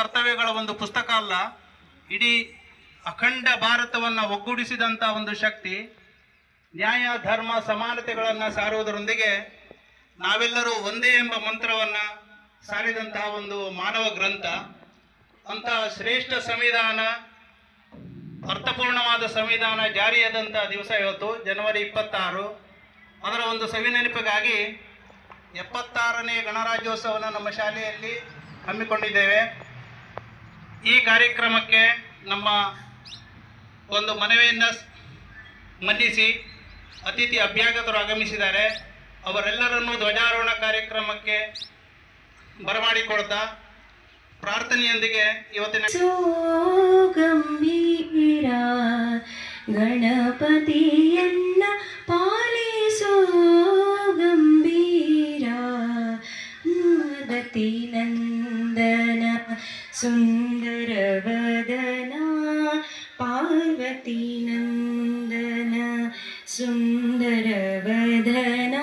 ಕರ್ತವ್ಯಗಳ ಒಂದು ಪುಸ್ತಕ ಅಲ್ಲ, ಇಡೀ ಅಖಂಡ ಭಾರತವನ್ನು ಒಗ್ಗೂಡಿಸಿದಂಥ ಒಂದು ಶಕ್ತಿ. ನ್ಯಾಯ ಧರ್ಮ ಸಮಾನತೆಗಳನ್ನು ಸಾರುವುದರೊಂದಿಗೆ ನಾವೆಲ್ಲರೂ ಒಂದೇ ಎಂಬ ಮಂತ್ರವನ್ನು ಸಾರಿದಂತಹ ಒಂದು ಮಾನವ ಗ್ರಂಥ. ಅಂತಹ ಶ್ರೇಷ್ಠ ಸಂವಿಧಾನ, ಅರ್ಥಪೂರ್ಣವಾದ ಸಂವಿಧಾನ ಜಾರಿಯಾದಂಥ ದಿವಸ ಇವತ್ತು ಜನವರಿ 26. ಅದರ ಒಂದು ಸವಿನೆನಪಿಗಾಗಿ 76ನೇ ಗಣರಾಜ್ಯೋತ್ಸವವನ್ನು ನಮ್ಮ ಶಾಲೆಯಲ್ಲಿ ಹಮ್ಮಿಕೊಂಡಿದ್ದೇವೆ. ಈ ಕಾರ್ಯಕ್ರಮಕ್ಕೆ ನಮ್ಮ ಒಂದು ಮನವಿಯನ್ನು ಮನ್ನಿಸಿ ಅತಿಥಿ ಅಭ್ಯಾಗತರು ಆಗಮಿಸಿದ್ದಾರೆ. ಅವರೆಲ್ಲರನ್ನೂ ಧ್ವಜಾರೋಹಣ ಕಾರ್ಯಕ್ರಮಕ್ಕೆ ಬರಮಾಡಿಕೊಳ್ತಾ ಪ್ರಾರ್ಥನೆಯೊಂದಿಗೆ ಇವತ್ತಿನ ಗಂಭೀರ ಗಣಪತಿಯನ್ನ ಪಾಲಿಸೋ ಗಂಭೀರ ಗತಿ ನಂದನ ಸುಂದರ ವದನ ಪಾರ್ವತಿ ನಂದನ ಸುಂದರ ವದನ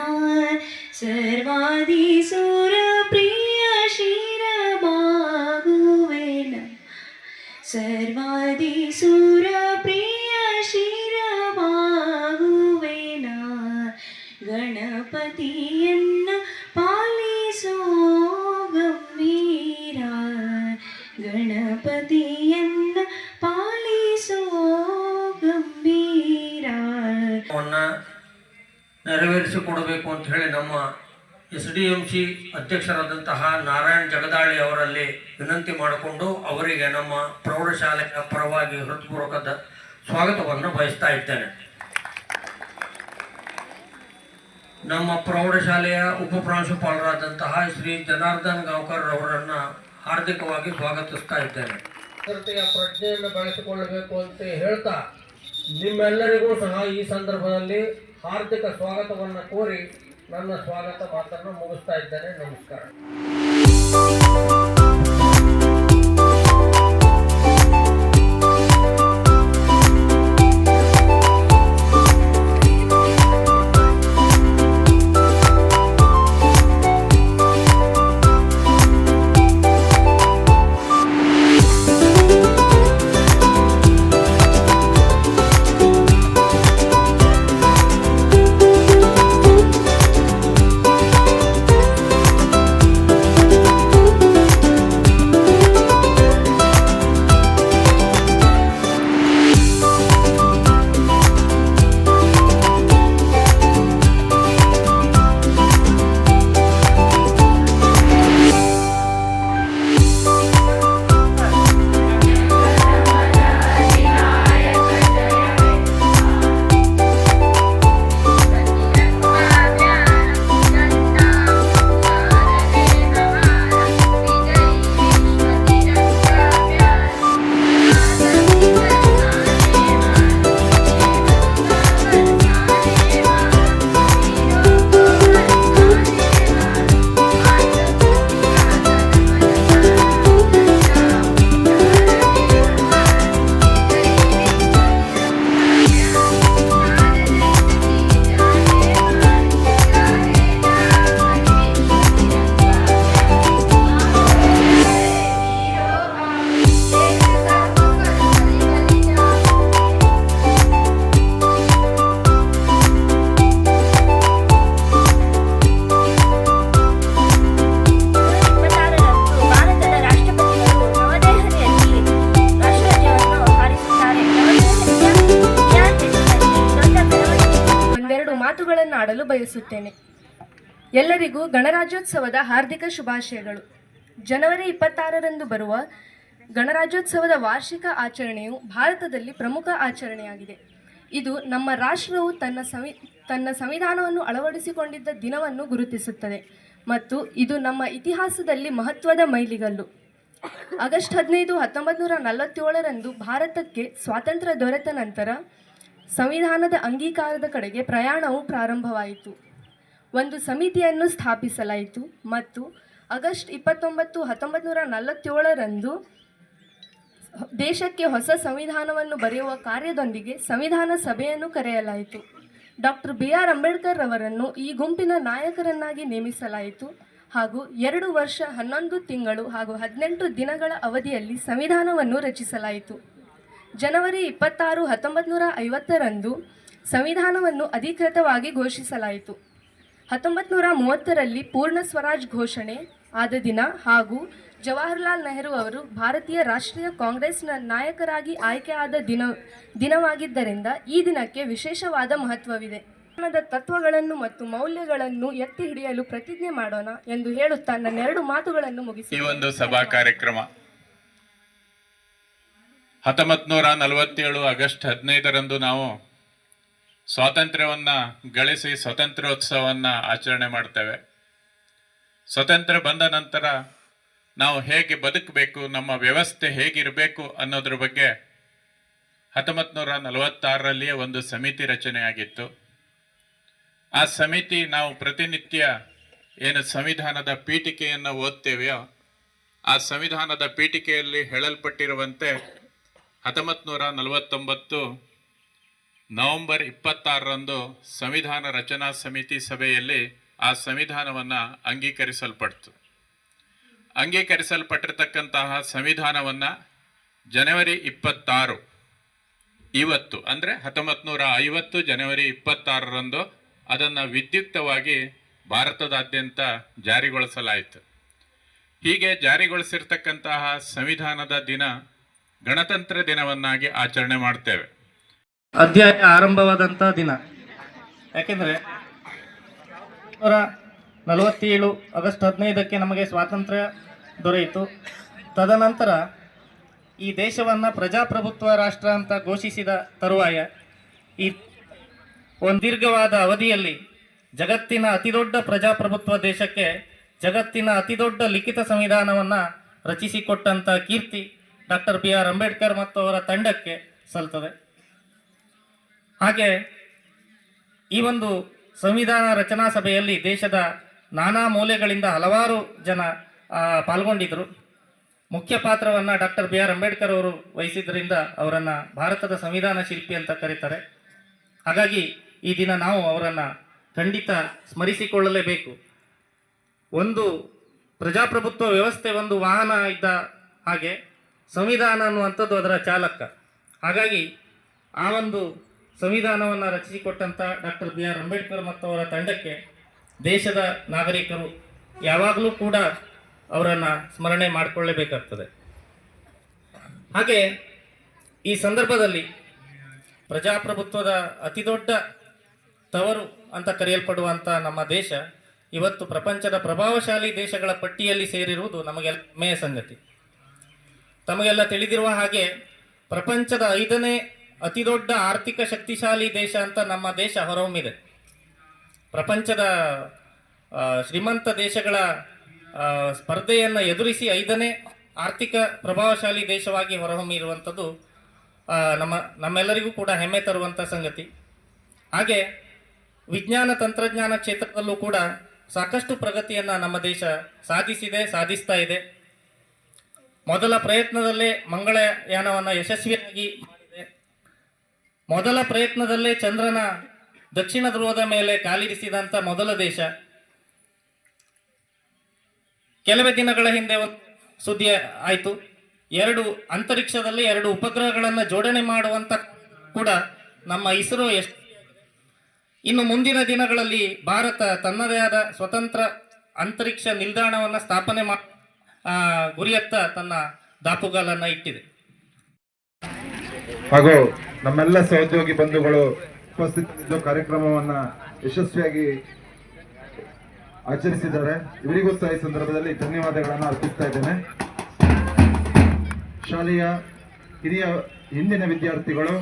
ಸರ್ವಾದಿ ಸುರ ಪ್ರಿಯ ಶಿರಬಾಗುವೆನ ಸರ್ವಾದಿ ಸುರ ಪ್ರಿಯ ಶಿರಬಾಗುವೆನ ಗಣಪತಿಯನ್ನ ಪಾಲಿಸೋ ಗಂಭೀರ ಗಣಪತಿಯನ್ನ ಪಾಲಿಸೋ ಗಂಭೀರ ನೆರವೇರಿಸಿಕೊಡಬೇಕು ಅಂತ ಹೇಳಿ ನಮ್ಮ SDMC ಅಧ್ಯಕ್ಷರಾದಂತಹ ನಾರಾಯಣ್ ಜಗದಾಳಿ ಅವರಲ್ಲಿ ವಿನಂತಿ ಮಾಡಿಕೊಂಡು ಅವರಿಗೆ ನಮ್ಮ ಪ್ರೌಢಶಾಲೆಯ ಪರವಾಗಿ ಹೃತ್ಪೂರ್ವಕದ ಸ್ವಾಗತವನ್ನು ಬಯಸ್ತಾ ಇದ್ದೇನೆ. ನಮ್ಮ ಪ್ರೌಢಶಾಲೆಯ ಉಪಪ್ರಾಂಶುಪಾಲರಾದಂತಹ ಶ್ರೀ ಜನಾರ್ದನ್ ಗಾಂವ್ಕರ್ ಅವರನ್ನು ಹಾರ್ದಿಕವಾಗಿ ಸ್ವಾಗತಿಸ್ತಾ ಇದ್ದೇನೆ. ಪ್ರಜ್ಞೆಯನ್ನು ಬೆಳೆಸಿಕೊಳ್ಳಬೇಕು ಅಂತ ಹೇಳ್ತಾ ನಿಮ್ಮೆಲ್ಲರಿಗೂ ಸಹ ಈ ಸಂದರ್ಭದಲ್ಲಿ ಹಾರ್ದಿಕ ಸ್ವಾಗತವನ್ನು ಕೋರಿ ನನ್ನ ಸ್ವಾಗತ ಮಾತನ್ನು ಮುಗಿಸ್ತಾ ಇದ್ದೇನೆ. ನಮಸ್ಕಾರ. ಮಾತುಗಳನ್ನು ಆಡಲು ಬಯಸುತ್ತೇನೆ. ಎಲ್ಲರಿಗೂ ಗಣರಾಜ್ಯೋತ್ಸವದ ಹಾರ್ದಿಕ ಶುಭಾಶಯಗಳು. ಜನವರಿ 26ರಂದು ಬರುವ ಗಣರಾಜ್ಯೋತ್ಸವದ ವಾರ್ಷಿಕ ಆಚರಣೆಯು ಭಾರತದಲ್ಲಿ ಪ್ರಮುಖ ಆಚರಣೆಯಾಗಿದೆ. ಇದು ನಮ್ಮ ರಾಷ್ಟ್ರವು ತನ್ನ ಸಂವಿಧಾನವನ್ನು ಅಳವಡಿಸಿಕೊಂಡಿದ್ದ ದಿನವನ್ನು ಗುರುತಿಸುತ್ತದೆ ಮತ್ತು ಇದು ನಮ್ಮ ಇತಿಹಾಸದಲ್ಲಿ ಮಹತ್ವದ ಮೈಲಿಗಲ್ಲು. ಆಗಸ್ಟ್ 15, 1947ರಂದು ಭಾರತಕ್ಕೆ ಸ್ವಾತಂತ್ರ್ಯ ದೊರೆತ ನಂತರ ಸಂವಿಧಾನದ ಅಂಗೀಕಾರದ ಕಡೆಗೆ ಪ್ರಯಾಣವು ಪ್ರಾರಂಭವಾಯಿತು. ಒಂದು ಸಮಿತಿಯನ್ನು ಸ್ಥಾಪಿಸಲಾಯಿತು ಮತ್ತು ಆಗಸ್ಟ್ 29, 1947ರಂದು ದೇಶಕ್ಕೆ ಹೊಸ ಸಂವಿಧಾನವನ್ನು ಬರೆಯುವ ಕಾರ್ಯದೊಂದಿಗೆ ಸಂವಿಧಾನ ಸಭೆಯನ್ನು ಕರೆಯಲಾಯಿತು. ಡಾಕ್ಟರ್ BR ಅಂಬೇಡ್ಕರ್ ಅವರನ್ನು ಈ ಗುಂಪಿನ ನಾಯಕರನ್ನಾಗಿ ನೇಮಿಸಲಾಯಿತು ಹಾಗೂ 2 ವರ್ಷ 11 ತಿಂಗಳು ಹಾಗೂ 18 ದಿನಗಳ ಅವಧಿಯಲ್ಲಿ ಸಂವಿಧಾನವನ್ನು ರಚಿಸಲಾಯಿತು. ಜನವರಿ 26, 1950ರಂದು ಸಂವಿಧಾನವನ್ನು ಅಧಿಕೃತವಾಗಿ ಘೋಷಿಸಲಾಯಿತು. 1930ರಲ್ಲಿ ಪೂರ್ಣ ಸ್ವರಾಜ್ ಘೋಷಣೆ ಆದ ದಿನ ಹಾಗೂ ಜವಾಹರಲಾಲ್ ನೆಹರು ಅವರು ಭಾರತೀಯ ರಾಷ್ಟ್ರೀಯ ಕಾಂಗ್ರೆಸ್ನ ನಾಯಕರಾಗಿ ಆಯ್ಕೆಯಾದ ದಿನವಾಗಿದ್ದರಿಂದ ಈ ದಿನಕ್ಕೆ ವಿಶೇಷವಾದ ಮಹತ್ವವಿದೆ. ಸಂವಿಧಾನದ ತತ್ವಗಳನ್ನು ಮತ್ತು ಮೌಲ್ಯಗಳನ್ನು ಎತ್ತಿ ಹಿಡಿಯಲು ಪ್ರತಿಜ್ಞೆ ಮಾಡೋಣ ಎಂದು ಹೇಳುತ್ತಾ ನನ್ನ 2 ಮಾತುಗಳನ್ನು ಮುಗಿಸಿ ಈ ಒಂದು ಸಭಾ ಕಾರ್ಯಕ್ರಮ 1947 ಆಗಸ್ಟ್ 15ರಂದು ನಾವು ಸ್ವಾತಂತ್ರ್ಯವನ್ನ ಗಳಿಸಿ ಸ್ವಾತಂತ್ರ್ಯೋತ್ಸವವನ್ನು ಆಚರಣೆ ಮಾಡ್ತೇವೆ. ಸ್ವತಂತ್ರ ಬಂದ ನಂತರ ನಾವು ಹೇಗೆ ಬದುಕಬೇಕು, ನಮ್ಮ ವ್ಯವಸ್ಥೆ ಹೇಗಿರಬೇಕು ಅನ್ನೋದ್ರ ಬಗ್ಗೆ 1946ರಲ್ಲಿಯೇ ಒಂದು ಸಮಿತಿ ರಚನೆಯಾಗಿತ್ತು. ಆ ಸಮಿತಿ ನಾವು ಪ್ರತಿನಿತ್ಯ ಏನು ಸಂವಿಧಾನದ ಪೀಠಿಕೆಯನ್ನು ಓದ್ತೇವೆಯೋ ಆ ಸಂವಿಧಾನದ ಪೀಠಿಕೆಯಲ್ಲಿ ಹೇಳಲ್ಪಟ್ಟಿರುವಂತೆ 1949 ನವೆಂಬರ್ 26ರಂದು ಸಂವಿಧಾನ ರಚನಾ ಸಮಿತಿ ಸಭೆಯಲ್ಲಿ ಆ ಸಂವಿಧಾನವನ್ನು ಅಂಗೀಕರಿಸಲ್ಪಟ್ಟಿರ್ತಕ್ಕಂತಹ ಸಂವಿಧಾನವನ್ನು ಜನವರಿ 26 ಇವತ್ತು ಅಂದರೆ 1950 ಜನವರಿ 26ರಂದು ಅದನ್ನು ವಿದ್ಯುಕ್ತವಾಗಿ ಭಾರತದಾದ್ಯಂತ ಜಾರಿಗೊಳಿಸಲಾಯಿತು. ಹೀಗೆ ಜಾರಿಗೊಳಿಸಿರ್ತಕ್ಕಂತಹ ಸಂವಿಧಾನದ ದಿನ ಗಣತಂತ್ರ ದಿನವನ್ನಾಗಿ ಆಚರಣೆ ಮಾಡ್ತೇವೆ. ಅಧ್ಯಾಯ ಆರಂಭವಾದಂಥ ದಿನ. ಯಾಕೆಂದರೆ 1947 ಆಗಸ್ಟ್ 15ಕ್ಕೆ ನಮಗೆ ಸ್ವಾತಂತ್ರ್ಯ ದೊರೆಯಿತು. ತದನಂತರ ಈ ದೇಶವನ್ನು ಪ್ರಜಾಪ್ರಭುತ್ವ ರಾಷ್ಟ್ರ ಅಂತ ಘೋಷಿಸಿದ ತರುವಾಯ ಈ ಒಂದು ದೀರ್ಘವಾದ ಅವಧಿಯಲ್ಲಿ ಜಗತ್ತಿನ ಅತಿದೊಡ್ಡ ಪ್ರಜಾಪ್ರಭುತ್ವ ದೇಶಕ್ಕೆ ಜಗತ್ತಿನ ಅತಿದೊಡ್ಡ ಲಿಖಿತ ಸಂವಿಧಾನವನ್ನು ರಚಿಸಿಕೊಟ್ಟಂಥ ಕೀರ್ತಿ ಡಾಕ್ಟರ್ BR ಅಂಬೇಡ್ಕರ್ ಮತ್ತು ಅವರ ತಂಡಕ್ಕೆ ಸಲ್ತದೆ. ಹಾಗೆ ಈ ಒಂದು ಸಂವಿಧಾನ ರಚನಾ ಸಭೆಯಲ್ಲಿ ದೇಶದ ನಾನಾ ಮೂಲೆಗಳಿಂದ ಹಲವಾರು ಜನ ಪಾಲ್ಗೊಂಡಿದ್ದರು. ಮುಖ್ಯ ಪಾತ್ರವನ್ನು ಡಾಕ್ಟರ್ BR ಅಂಬೇಡ್ಕರ್ ಅವರು ವಹಿಸಿದ್ದರಿಂದ ಅವರನ್ನು ಭಾರತದ ಸಂವಿಧಾನ ಶಿಲ್ಪಿ ಅಂತ ಕರೀತಾರೆ. ಹಾಗಾಗಿ ಈ ದಿನ ನಾವು ಅವರನ್ನು ಖಂಡಿತ ಸ್ಮರಿಸಿಕೊಳ್ಳಲೇಬೇಕು. ಒಂದು ಪ್ರಜಾಪ್ರಭುತ್ವ ವ್ಯವಸ್ಥೆ ಒಂದು ವಾಹನ ಇದ್ದ ಹಾಗೆ ಸಂವಿಧಾನ ಅನ್ನುವಂಥದ್ದು ಅದರ ಚಾಲಕ. ಹಾಗಾಗಿ ಆ ಒಂದು ಸಂವಿಧಾನವನ್ನು ರಚಿಸಿಕೊಟ್ಟಂಥ ಡಾಕ್ಟರ್ BR ಅಂಬೇಡ್ಕರ್ ಮತ್ತು ಅವರ ತಂಡಕ್ಕೆ ದೇಶದ ನಾಗರಿಕರು ಯಾವಾಗಲೂ ಕೂಡ ಅವರನ್ನು ಸ್ಮರಣೆ ಮಾಡಿಕೊಳ್ಳಲೇಬೇಕಾಗ್ತದೆ. ಹಾಗೆ ಈ ಸಂದರ್ಭದಲ್ಲಿ ಪ್ರಜಾಪ್ರಭುತ್ವದ ಅತಿದೊಡ್ಡ ತವರು ಅಂತ ಕರೆಯಲ್ಪಡುವಂಥ ನಮ್ಮ ದೇಶ ಇವತ್ತು ಪ್ರಪಂಚದ ಪ್ರಭಾವಶಾಲಿ ದೇಶಗಳ ಪಟ್ಟಿಯಲ್ಲಿ ಸೇರಿರುವುದು ನಮಗೆಲ್ಲ ಹೆಮ್ಮೆಯ ಸಂಗತಿ. ತಮಗೆಲ್ಲ ತಿಳಿದಿರುವ ಹಾಗೆ ಪ್ರಪಂಚದ 5ನೇ ಅತಿದೊಡ್ಡ ಆರ್ಥಿಕ ಶಕ್ತಿಶಾಲಿ ದೇಶ ಅಂತ ನಮ್ಮ ದೇಶ ಹೊರಹೊಮ್ಮಿದೆ. ಪ್ರಪಂಚದ ಶ್ರೀಮಂತ ದೇಶಗಳ ಸ್ಪರ್ಧೆಯನ್ನು ಎದುರಿಸಿ 5ನೇ ಆರ್ಥಿಕ ಪ್ರಭಾವಶಾಲಿ ದೇಶವಾಗಿ ಹೊರಹೊಮ್ಮಿರುವಂಥದ್ದು ನಮ್ಮೆಲ್ಲರಿಗೂ ಕೂಡ ಹೆಮ್ಮೆ ತರುವಂಥ ಸಂಗತಿ. ಹಾಗೆ ವಿಜ್ಞಾನ ತಂತ್ರಜ್ಞಾನ ಕ್ಷೇತ್ರದಲ್ಲೂ ಕೂಡ ಸಾಕಷ್ಟು ಪ್ರಗತಿಯನ್ನು ನಮ್ಮ ದೇಶ ಸಾಧಿಸ್ತಾ ಇದೆ. ಮೊದಲ ಪ್ರಯತ್ನದಲ್ಲೇ ಮಂಗಳಯಾನವನ್ನು ಯಶಸ್ವಿಯಾಗಿ ಮಾಡಿದೆ. ಮೊದಲ ಪ್ರಯತ್ನದಲ್ಲೇ ಚಂದ್ರನ ದಕ್ಷಿಣ ಧ್ರುವದ ಮೇಲೆ ಕಾಲಿರಿಸಿದಂಥ ಮೊದಲ ದೇಶ. ಕೆಲವೇ ದಿನಗಳ ಹಿಂದೆ ಒಂದು ಸುದ್ದಿ ಆಯಿತು, 2 ಅಂತರಿಕ್ಷದಲ್ಲಿ 2 ಉಪಗ್ರಹಗಳನ್ನು ಜೋಡಣೆ ಮಾಡುವಂಥ ಕೂಡ ನಮ್ಮ ಇಸ್ರೋ ಇನ್ನು ಮುಂದಿನ ದಿನಗಳಲ್ಲಿ ಭಾರತ ತನ್ನದೇ ಆದ ಸ್ವತಂತ್ರ ಅಂತರಿಕ್ಷ ನಿಲ್ದಾಣವನ್ನು ಸ್ಥಾಪನೆ ಗುರಿಯತ್ತ ತನ್ನ ದಾಪುಗಾಲನ್ನು ಇಟ್ಟಿದೆ. ಹಾಗೂ ನಮ್ಮೆಲ್ಲ ಸಹೋದ್ಯೋಗಿ ಬಂಧುಗಳು ಉಪಸ್ಥಿತರಿದ್ದು ಕಾರ್ಯಕ್ರಮವನ್ನು ಯಶಸ್ವಿಯಾಗಿ ಆಚರಿಸಿದ್ದಾರೆ. ಇವರಿಗೂ ಸಹ ಈ ಸಂದರ್ಭದಲ್ಲಿ ಧನ್ಯವಾದಗಳನ್ನು ಅರ್ಪಿಸ್ತಾ ಇದ್ದೇನೆ. ಶಾಲೆಯ ಹಿರಿಯ ಹಿಂದಿನ ವಿದ್ಯಾರ್ಥಿಗಳು